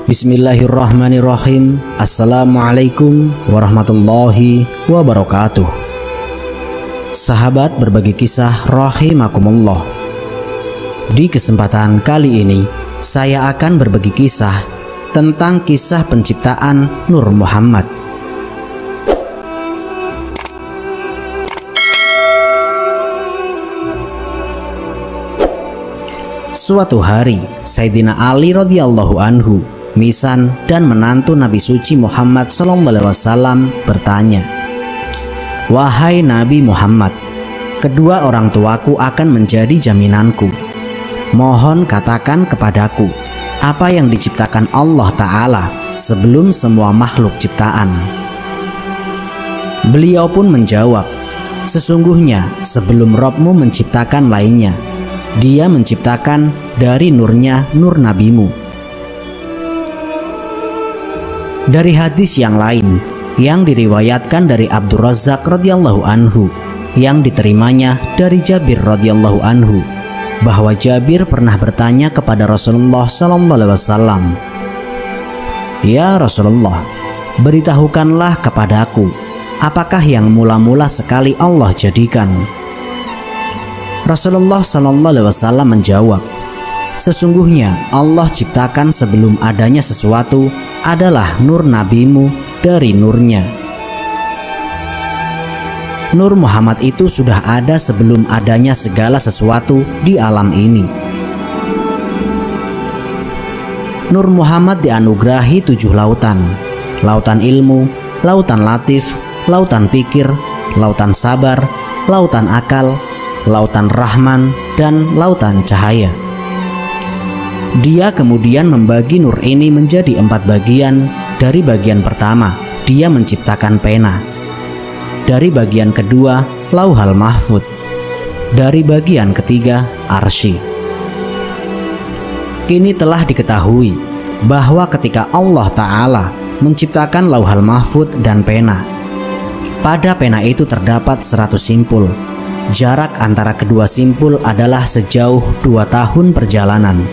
Bismillahirrahmanirrahim. Assalamualaikum warahmatullahi wabarakatuh. Sahabat berbagi kisah rahimakumullah. Di kesempatan kali ini saya akan berbagi kisah tentang kisah penciptaan Nur Muhammad. Suatu hari Sayyidina Ali radhiyallahu anhu, misan dan menantu Nabi suci Muhammad SAW bertanya, "Wahai Nabi Muhammad, kedua orang tuaku akan menjadi jaminanku. Mohon katakan kepadaku apa yang diciptakan Allah Ta'ala sebelum semua makhluk ciptaan." Beliau pun menjawab, "Sesungguhnya sebelum Rabbmu menciptakan lainnya, Dia menciptakan dari nurnya nur nabimu." Dari hadis yang lain yang diriwayatkan dari Abdur Razzaq radhiyallahu anhu yang diterimanya dari Jabir radhiyallahu anhu, bahwa Jabir pernah bertanya kepada Rasulullah SAW, "Ya Rasulullah, beritahukanlah kepadaku, apakah yang mula-mula sekali Allah jadikan?" Rasulullah SAW menjawab, "Sesungguhnya Allah ciptakan sebelum adanya sesuatu adalah nur nabimu dari nurnya." Nur Muhammad itu sudah ada sebelum adanya segala sesuatu di alam ini. Nur Muhammad dianugerahi 7 lautan: lautan ilmu, lautan latif, lautan pikir, lautan sabar, lautan akal, lautan rahman, dan lautan cahaya. Dia kemudian membagi nur ini menjadi 4 bagian. Dari bagian pertama, dia menciptakan pena. Dari bagian kedua, lauhal mahfud. Dari bagian ketiga, arsy. Kini telah diketahui bahwa ketika Allah Ta'ala menciptakan lauhal mahfud dan pena, pada pena itu terdapat 100 simpul. Jarak antara kedua simpul adalah sejauh 2 tahun perjalanan.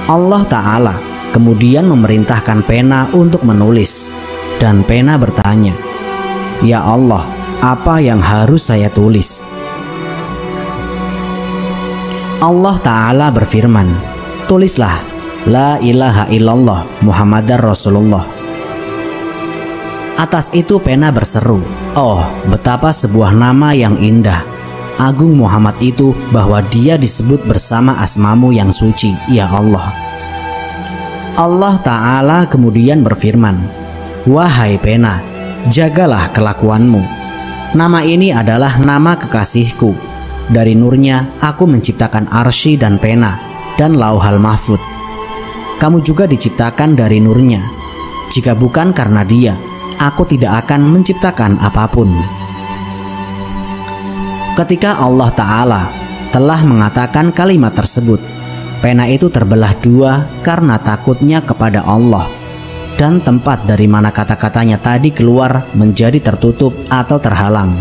Allah Ta'ala kemudian memerintahkan pena untuk menulis, dan pena bertanya, "Ya Allah, apa yang harus saya tulis?" Allah Ta'ala berfirman, "Tulislah, La ilaha illallah Muhammadar Rasulullah." Atas itu pena berseru, "Oh, betapa sebuah nama yang indah, agung Muhammad itu, bahwa dia disebut bersama asmamu yang suci, ya Allah." Allah Ta'ala kemudian berfirman, "Wahai pena, jagalah kelakuanmu. Nama ini adalah nama kekasihku. Dari nurnya aku menciptakan arsy dan pena dan lauhal mahfud. Kamu juga diciptakan dari nurnya. Jika bukan karena dia, aku tidak akan menciptakan apapun." Ketika Allah Ta'ala telah mengatakan kalimat tersebut, pena itu terbelah 2 karena takutnya kepada Allah, dan tempat dari mana kata-katanya tadi keluar menjadi tertutup atau terhalang.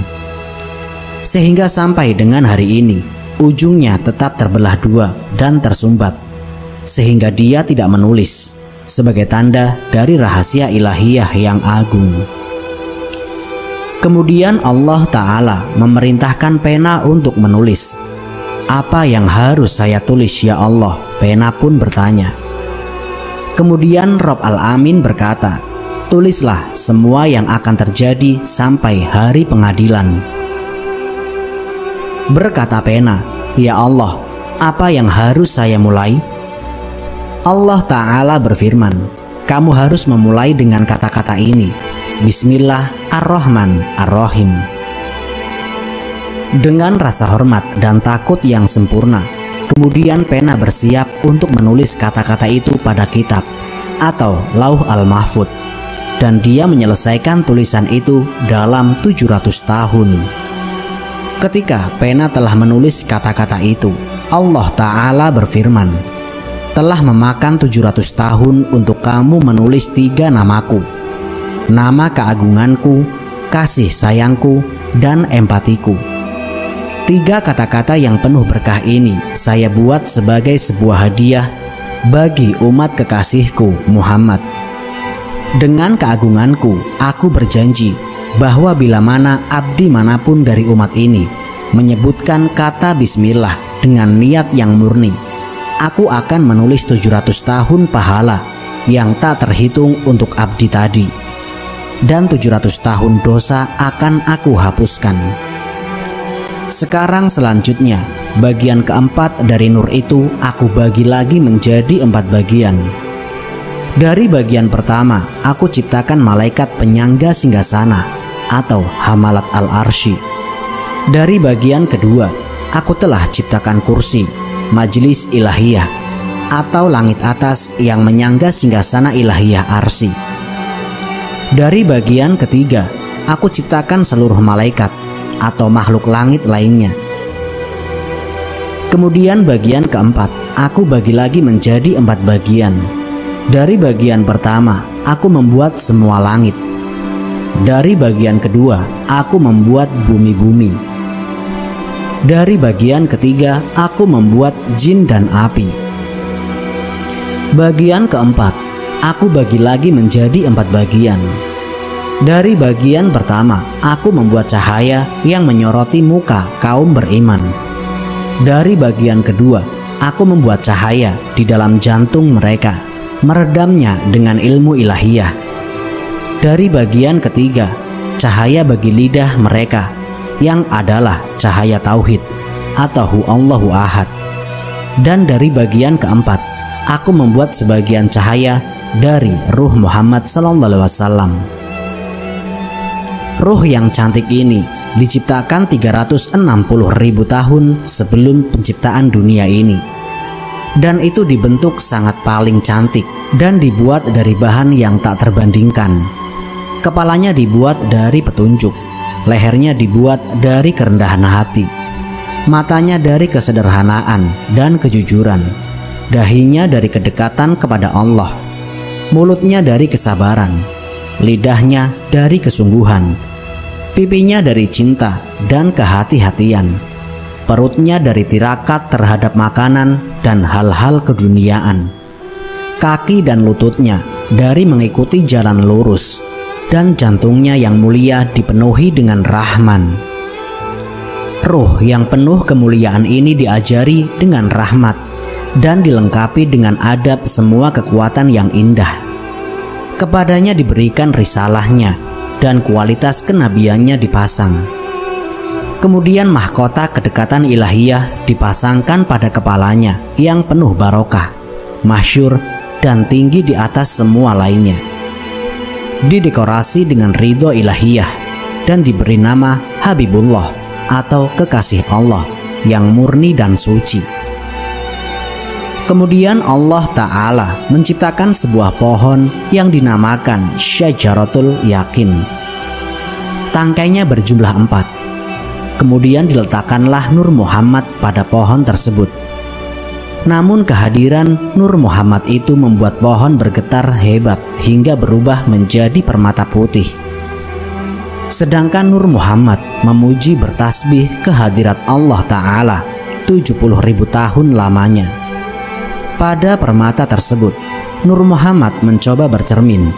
Sehingga sampai dengan hari ini, ujungnya tetap terbelah 2 dan tersumbat, sehingga dia tidak menulis, sebagai tanda dari rahasia ilahiyah yang agung. Kemudian Allah Ta'ala memerintahkan pena untuk menulis. "Apa yang harus saya tulis ya Allah?" Pena pun bertanya. Kemudian Rabb Al-Amin berkata, "Tulislah semua yang akan terjadi sampai hari pengadilan." Berkata pena, "Ya Allah, apa yang harus saya mulai?" Allah Ta'ala berfirman, "Kamu harus memulai dengan kata-kata ini, Bismillahirrahmanirrahim." Dengan rasa hormat dan takut yang sempurna, kemudian pena bersiap untuk menulis kata-kata itu pada kitab atau lauh al-mahfud, dan dia menyelesaikan tulisan itu dalam 700 tahun. Ketika pena telah menulis kata-kata itu, Allah Ta'ala berfirman, "Telah memakan 700 tahun untuk kamu menulis 3 namaku, nama keagunganku, kasih sayangku, dan empatiku. Ketiga kata-kata yang penuh berkah ini saya buat sebagai sebuah hadiah bagi umat kekasihku Muhammad. Dengan keagunganku, aku berjanji bahwa bila mana abdi manapun dari umat ini menyebutkan kata bismillah dengan niat yang murni, aku akan menulis 700 tahun pahala yang tak terhitung untuk abdi tadi, dan 700 tahun dosa akan aku hapuskan. Sekarang selanjutnya, bagian keempat dari nur itu aku bagi lagi menjadi 4 bagian. Dari bagian pertama, aku ciptakan malaikat penyangga singgasana atau hamalat al-arsy. Dari bagian kedua, aku telah ciptakan kursi, majlis ilahiyah atau langit atas yang menyangga singgasana ilahiyah arsy. Dari bagian ketiga, aku ciptakan seluruh malaikat atau makhluk langit lainnya. Kemudian bagian keempat, aku bagi lagi menjadi 4 bagian. Dari bagian pertama, aku membuat semua langit. Dari bagian kedua, aku membuat bumi-bumi. Dari bagian ketiga, aku membuat jin dan api. Bagian keempat, aku bagi lagi menjadi 4 bagian. Dari bagian pertama, aku membuat cahaya yang menyoroti muka kaum beriman. Dari bagian kedua, aku membuat cahaya di dalam jantung mereka, meredamnya dengan ilmu ilahiyah. Dari bagian ketiga, cahaya bagi lidah mereka yang adalah cahaya tauhid atau Allahu Ahad. Dan dari bagian keempat, aku membuat sebagian cahaya dari ruh Muhammad SAW. Ruh yang cantik ini diciptakan 360.000 tahun sebelum penciptaan dunia ini, dan itu dibentuk sangat paling cantik dan dibuat dari bahan yang tak terbandingkan. Kepalanya dibuat dari petunjuk, lehernya dibuat dari kerendahan hati, matanya dari kesederhanaan dan kejujuran, dahinya dari kedekatan kepada Allah, mulutnya dari kesabaran, lidahnya dari kesungguhan, pipinya dari cinta dan kehati-hatian, perutnya dari tirakat terhadap makanan dan hal-hal keduniaan, kaki dan lututnya dari mengikuti jalan lurus, dan jantungnya yang mulia dipenuhi dengan Rahman. Ruh yang penuh kemuliaan ini diajari dengan rahmat dan dilengkapi dengan adab semua kekuatan yang indah. Kepadanya diberikan risalahnya dan kualitas kenabiannya dipasang. Kemudian mahkota kedekatan ilahiyah dipasangkan pada kepalanya yang penuh barokah, masyhur dan tinggi di atas semua lainnya. Didekorasi dengan ridho ilahiyah dan diberi nama Habibullah atau kekasih Allah yang murni dan suci. Kemudian Allah Ta'ala menciptakan sebuah pohon yang dinamakan Syajaratul Yakin. Tangkainya berjumlah 4. Kemudian diletakkanlah Nur Muhammad pada pohon tersebut. Namun kehadiran Nur Muhammad itu membuat pohon bergetar hebat hingga berubah menjadi permata putih. Sedangkan Nur Muhammad memuji bertasbih kehadirat Allah Ta'ala 70.000 tahun lamanya. Pada permata tersebut, Nur Muhammad mencoba bercermin.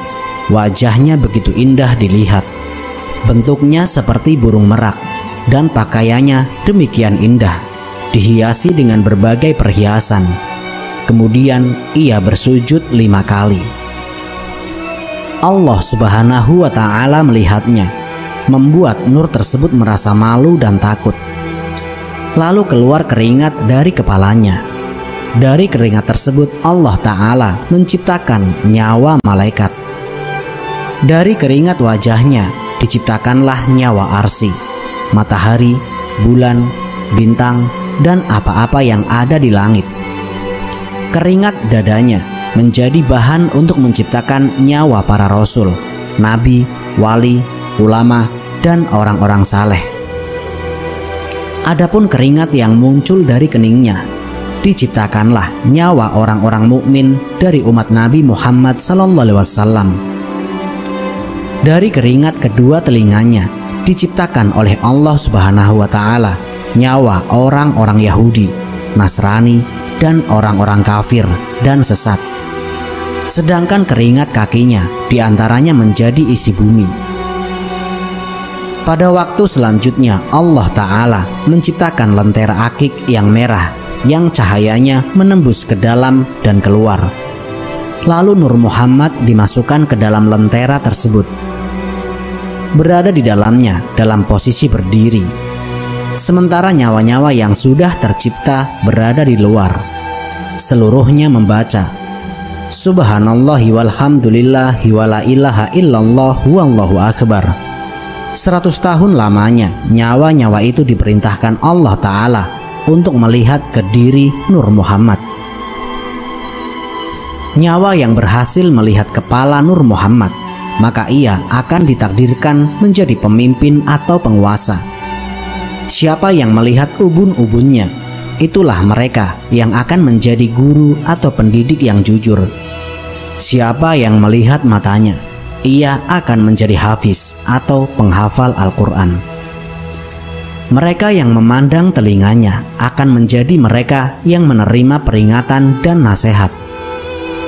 Wajahnya begitu indah dilihat. Bentuknya seperti burung merak dan pakaiannya demikian indah, dihiasi dengan berbagai perhiasan. Kemudian ia bersujud 5 kali. Allah Subhanahu wa Ta'ala melihatnya, membuat Nur tersebut merasa malu dan takut. Lalu keluar keringat dari kepalanya. Dari keringat tersebut Allah Ta'ala menciptakan nyawa malaikat. Dari keringat wajahnya diciptakanlah nyawa arsy, matahari, bulan, bintang, dan apa-apa yang ada di langit. Keringat dadanya menjadi bahan untuk menciptakan nyawa para rasul, nabi, wali, ulama, dan orang-orang saleh. Adapun keringat yang muncul dari keningnya, diciptakanlah nyawa orang-orang mukmin dari umat Nabi Muhammad SAW. Dari keringat kedua telinganya diciptakan oleh Allah Subhanahu wa Ta'ala nyawa orang-orang Yahudi, Nasrani, dan orang-orang kafir dan sesat. Sedangkan keringat kakinya diantaranya menjadi isi bumi. Pada waktu selanjutnya Allah Ta'ala menciptakan lentera akik yang merah yang cahayanya menembus ke dalam dan keluar. Lalu Nur Muhammad dimasukkan ke dalam lentera tersebut, berada di dalamnya dalam posisi berdiri, sementara nyawa-nyawa yang sudah tercipta berada di luar. Seluruhnya membaca Subhanallahi walhamdulillahi wala ilaha illallah wallahu akbar. 100 tahun lamanya nyawa-nyawa itu diperintahkan Allah Ta'ala untuk melihat ke diri Nur Muhammad. Nyawa yang berhasil melihat kepala Nur Muhammad, maka ia akan ditakdirkan menjadi pemimpin atau penguasa. Siapa yang melihat ubun-ubunnya, itulah mereka yang akan menjadi guru atau pendidik yang jujur. Siapa yang melihat matanya, ia akan menjadi hafiz atau penghafal Al-Quran. Mereka yang memandang telinganya akan menjadi mereka yang menerima peringatan dan nasihat.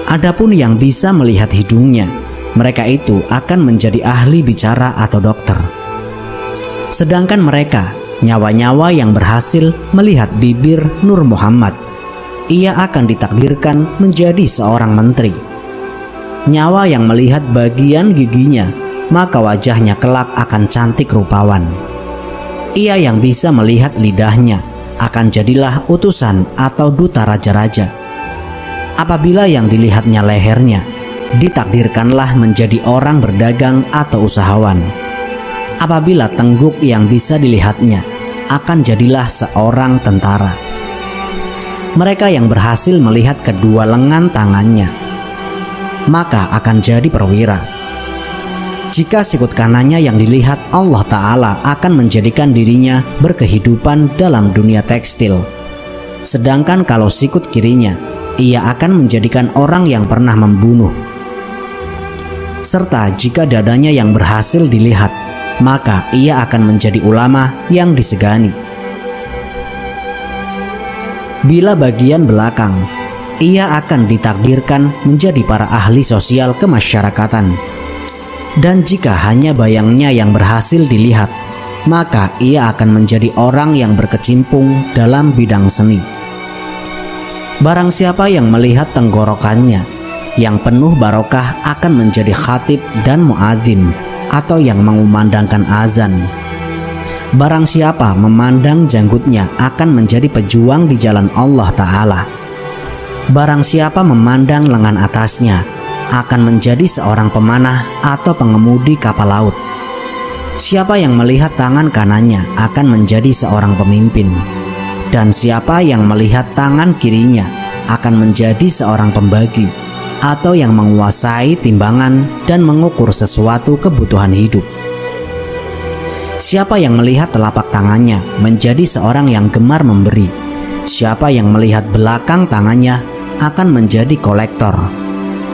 Adapun yang bisa melihat hidungnya, mereka itu akan menjadi ahli bicara atau dokter. Sedangkan mereka, nyawa-nyawa yang berhasil melihat bibir Nur Muhammad, ia akan ditakdirkan menjadi seorang menteri. Nyawa yang melihat bagian giginya, maka wajahnya kelak akan cantik rupawan. Ia yang bisa melihat lidahnya akan jadilah utusan atau duta raja-raja. Apabila yang dilihatnya lehernya, ditakdirkanlah menjadi orang berdagang atau usahawan. Apabila tengguk yang bisa dilihatnya, akan jadilah seorang tentara. Mereka yang berhasil melihat kedua lengan tangannya, maka akan jadi perwira. Jika sikut kanannya yang dilihat, Allah Ta'ala akan menjadikan dirinya berkehidupan dalam dunia tekstil. Sedangkan kalau sikut kirinya, ia akan menjadikan orang yang pernah membunuh. Serta jika dadanya yang berhasil dilihat, maka ia akan menjadi ulama yang disegani. Bila bagian belakang, ia akan ditakdirkan menjadi para ahli sosial kemasyarakatan. Dan jika hanya bayangnya yang berhasil dilihat, maka ia akan menjadi orang yang berkecimpung dalam bidang seni. Barang siapa yang melihat tenggorokannya yang penuh barokah akan menjadi khatib dan muadzin atau yang mengumandangkan azan. Barang siapa memandang janggutnya akan menjadi pejuang di jalan Allah Ta'ala. Barang siapa memandang lengan atasnya akan menjadi seorang pemanah atau pengemudi kapal laut. Siapa yang melihat tangan kanannya akan menjadi seorang pemimpin. Dan siapa yang melihat tangan kirinya akan menjadi seorang pembagi atau yang menguasai timbangan dan mengukur sesuatu kebutuhan hidup. Siapa yang melihat telapak tangannya menjadi seorang yang gemar memberi. Siapa yang melihat belakang tangannya akan menjadi kolektor.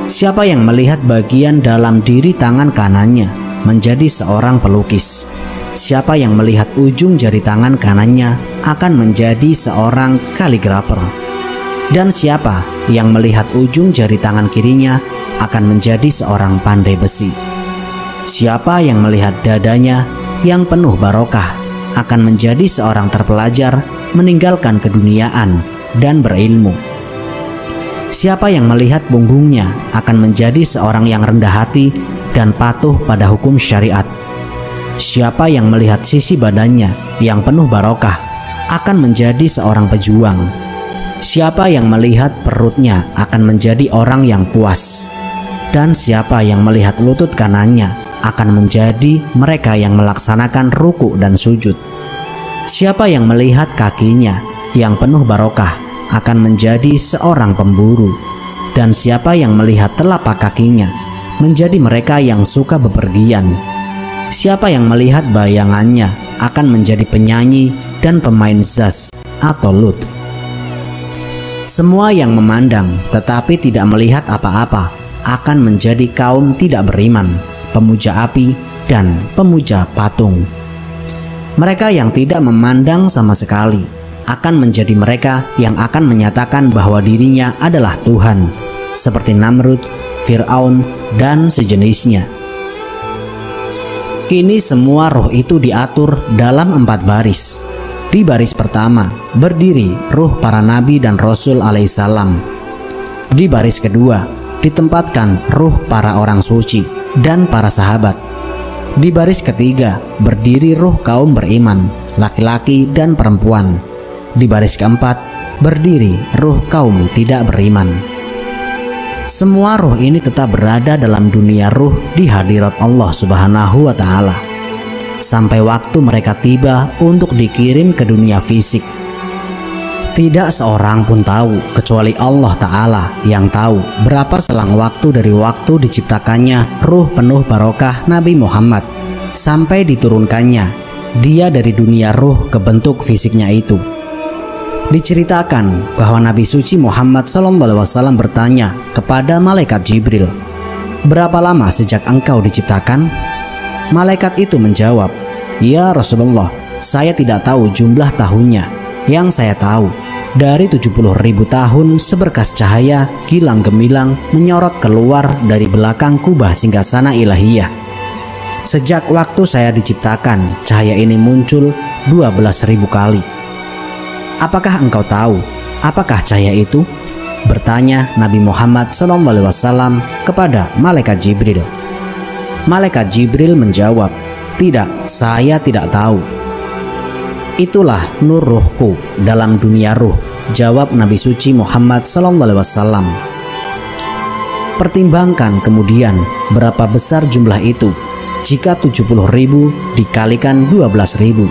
Siapa yang melihat bagian dalam diri tangan kanannya menjadi seorang pelukis. Siapa yang melihat ujung jari tangan kanannya akan menjadi seorang kaligrafer. Dan siapa yang melihat ujung jari tangan kirinya akan menjadi seorang pandai besi. Siapa yang melihat dadanya yang penuh barokah akan menjadi seorang terpelajar, meninggalkan keduniaan dan berilmu. Siapa yang melihat punggungnya akan menjadi seorang yang rendah hati dan patuh pada hukum syariat. Siapa yang melihat sisi badannya yang penuh barokah akan menjadi seorang pejuang. Siapa yang melihat perutnya akan menjadi orang yang puas. Dan siapa yang melihat lutut kanannya akan menjadi mereka yang melaksanakan ruku dan sujud. Siapa yang melihat kakinya yang penuh barokah akan menjadi seorang pemburu. Dan siapa yang melihat telapak kakinya menjadi mereka yang suka bepergian. Siapa yang melihat bayangannya akan menjadi penyanyi dan pemain zaz atau lut. Semua yang memandang tetapi tidak melihat apa-apa akan menjadi kaum tidak beriman, pemuja api dan pemuja patung. Mereka yang tidak memandang sama sekali akan menjadi mereka yang akan menyatakan bahwa dirinya adalah Tuhan, seperti Namrud, Fir'aun, dan sejenisnya. Kini semua roh itu diatur dalam 4 baris. Di baris pertama berdiri ruh para nabi dan rasul alaihissalam. Di baris kedua ditempatkan ruh para orang suci dan para sahabat. Di baris ketiga berdiri ruh kaum beriman, laki-laki dan perempuan. Di baris keempat berdiri ruh kaum tidak beriman. Semua ruh ini tetap berada dalam dunia ruh di hadirat Allah Subhanahu wa Ta'ala sampai waktu mereka tiba untuk dikirim ke dunia fisik. Tidak seorang pun tahu kecuali Allah Ta'ala yang tahu berapa selang waktu dari waktu diciptakannya ruh penuh barokah Nabi Muhammad sampai diturunkannya dia dari dunia ruh ke bentuk fisiknya itu. Diceritakan bahwa Nabi suci Muhammad SAW bertanya kepada malaikat Jibril, "Berapa lama sejak engkau diciptakan?" Malaikat itu menjawab, "Ya Rasulullah, saya tidak tahu jumlah tahunnya. Yang saya tahu, dari 70.000 tahun seberkas cahaya gilang gemilang menyorot keluar dari belakang kubah singgasana ilahiyah. Sejak waktu saya diciptakan, cahaya ini muncul 12.000 kali. Apakah engkau tahu apakah cahaya itu?" bertanya Nabi Muhammad SAW kepada malaikat Jibril. Malaikat Jibril menjawab, "Tidak, saya tidak tahu." "Itulah nur ruhku dalam dunia ruh," jawab Nabi suci Muhammad SAW. Pertimbangkan kemudian berapa besar jumlah itu jika 70.000 dikalikan 12.000.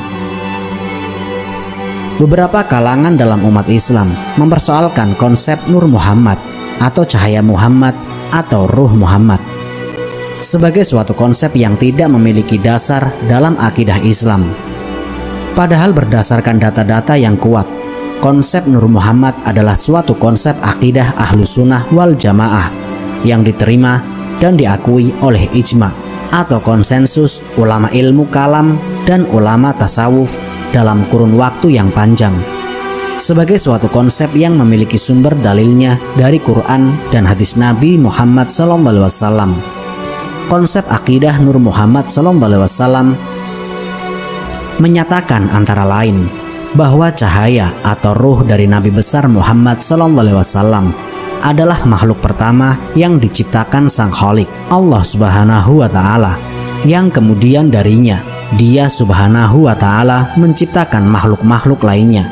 Beberapa kalangan dalam umat Islam mempersoalkan konsep Nur Muhammad atau cahaya Muhammad atau Ruh Muhammad sebagai suatu konsep yang tidak memiliki dasar dalam akidah Islam. Padahal berdasarkan data-data yang kuat, konsep Nur Muhammad adalah suatu konsep akidah Ahlus Sunnah wal Jamaah yang diterima dan diakui oleh ijma atau konsensus ulama ilmu kalam dan ulama tasawuf dalam kurun waktu yang panjang, sebagai suatu konsep yang memiliki sumber dalilnya dari Quran dan hadis Nabi Muhammad SAW. Konsep akidah Nur Muhammad SAW menyatakan antara lain bahwa cahaya atau ruh dari Nabi besar Muhammad SAW adalah makhluk pertama yang diciptakan Sang Khalik, Allah Subhanahu wa Ta'ala, yang kemudian darinya Dia Subhanahu wa Ta'ala menciptakan makhluk-makhluk lainnya.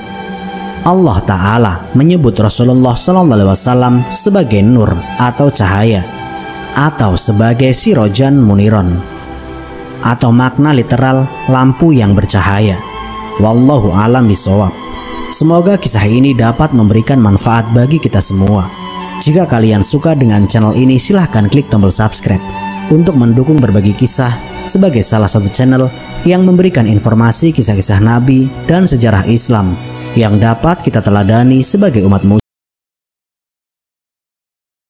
Allah Ta'ala menyebut Rasulullah SAW sebagai nur atau cahaya, atau sebagai sirojan muniron, atau makna literal lampu yang bercahaya. Wallahu a'lam bishawab. Semoga kisah ini dapat memberikan manfaat bagi kita semua. Jika kalian suka dengan channel ini, silahkan klik tombol subscribe untuk mendukung berbagi kisah sebagai salah satu channel yang memberikan informasi kisah-kisah Nabi dan sejarah Islam yang dapat kita teladani sebagai umat muslim.